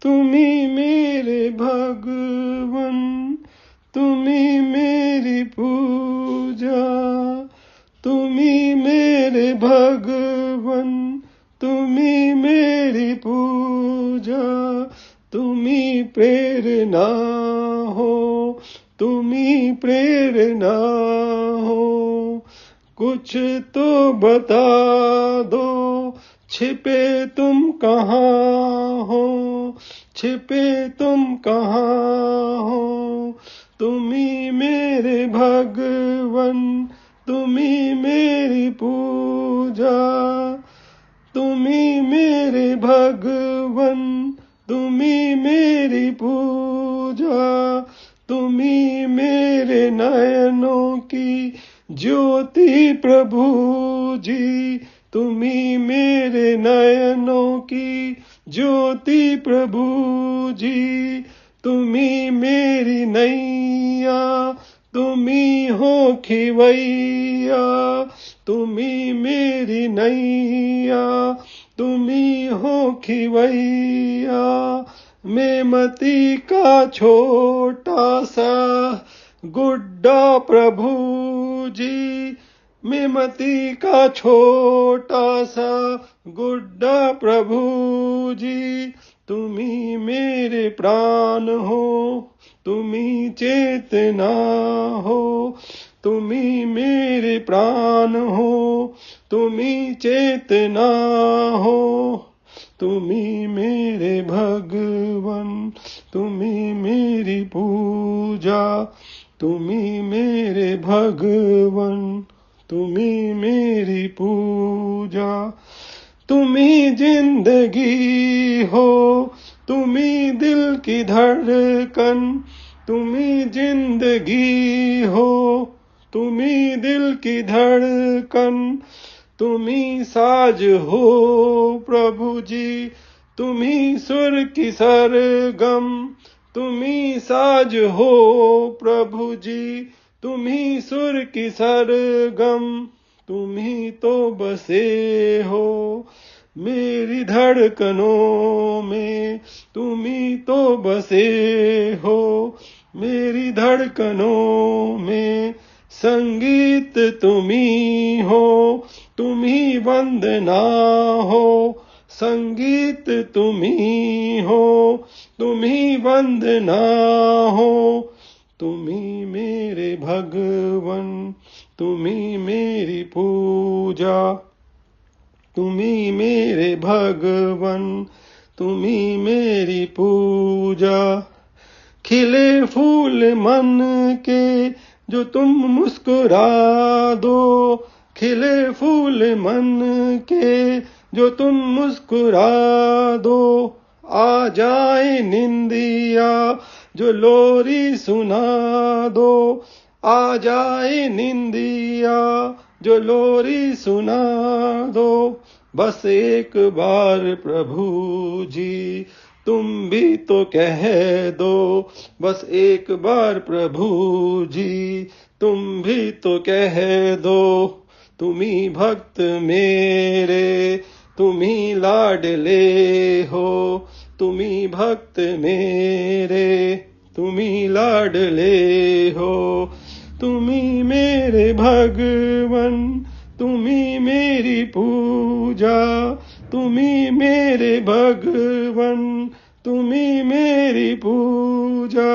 तुम्ही मेरे भगवन, तुम्ही मेरी पूजा, तुम्ही मेरे भगवन, तुम्ही मेरी पूजा, तुम्ही प्रेरणा हो, तुम्ही प्रेरणा हो। कुछ तो बता दो, छिपे तुम कहाँ हो, छिपे तुम कहाँ हो। तुम्ही मेरे भगवन, तुम्ही मेरी पूजा, तुम्ही मेरे भगवन, तुम्ही मेरी पूजा, तुम्ही मेरे नयनों की ज्योति प्रभु जी, तुम्ही मेरे नयनों की ज्योति प्रभु जी। तुम्ही मेरी नैया, तुम्ही हो खिवैया, तुम्ही मेरी नैया, तुम्ही हो खिवैया। मेमती का छोटा सा गुड्डा प्रभु जी, मेमती का छोटा सा गुड्डा प्रभु जी। तुम्ही मेरे प्राण हो, तुम्ही चेतना हो, तुम्ही मेरे प्राण हो, तुम्ही चेतना हो। तुम्ही मेरे भगवन, तुम्ही मेरी पूजा, तुम्ही मेरे भगवन, तुम्ही मेरी पूजा। तुम्ही जिंदगी हो, तुम्ही दिल की धड़कन, तुम्ही जिंदगी हो, तुम्ही दिल की धड़कन। तुम्ही साज हो प्रभु जी, तुम्ही सुर की सरगम, तुम्ही साज हो प्रभु जी, तुम्ही सुर की सरगम। तुम्ही तो बसे हो मेरी धड़कनों में, तुम्ही तो बसे हो मेरी धड़कनों में। संगीत तुम्ही हो, तुम्ही वंदना हो, संगीत तुम्ही हो, तुम्ही वंदना हो। तुम्ही मेरे भगवन, तुम्ही मेरी पूजा, तुम्ही मेरे भगवन, तुम्ही मेरी पूजा। खिले फूल मन के जो तुम मुस्कुरा दो, खिले फूल मन के जो तुम मुस्कुरा दो। आ जाए निंदिया जो लोरी सुना दो, आ जाए निंदिया जो लोरी सुना दो। बस एक बार प्रभु जी तुम भी तो कह दो, बस एक बार प्रभु जी तुम भी तो कह दो। तुम्ही भक्त मेरे, तुम्ही लाडले हो, तुम्ही भक्त मेरे, तुम्ही लाडले हो। तुम्ही मेरे भगवन, तुम्ही मेरी पूजा, तुम्ही मेरे भगवन, तुम्ही मेरी पूजा।